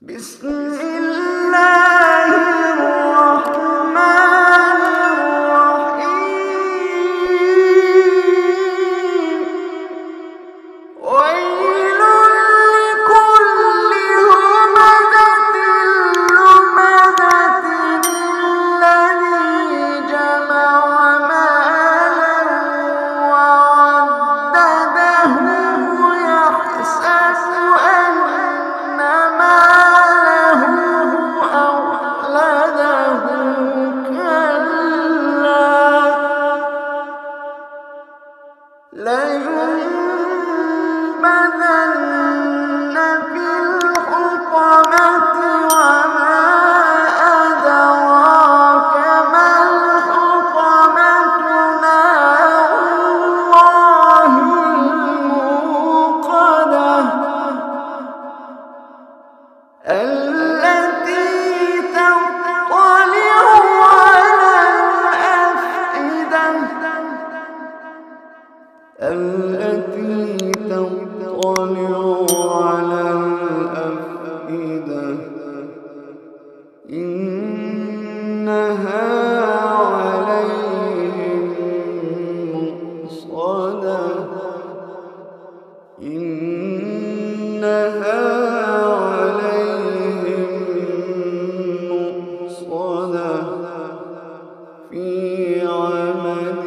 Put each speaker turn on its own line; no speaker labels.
بسم الله الرحمن الرحيم ويل لكل همزة لمزة الذي جمع مالا وعدده يحسب أن ماله أخلده كلا لينبذن في الحطمة وما أدراك ما الحطمة نار الله الموقدة التي تطلع على الأفئدة إنها عليهم مؤصدة في عمد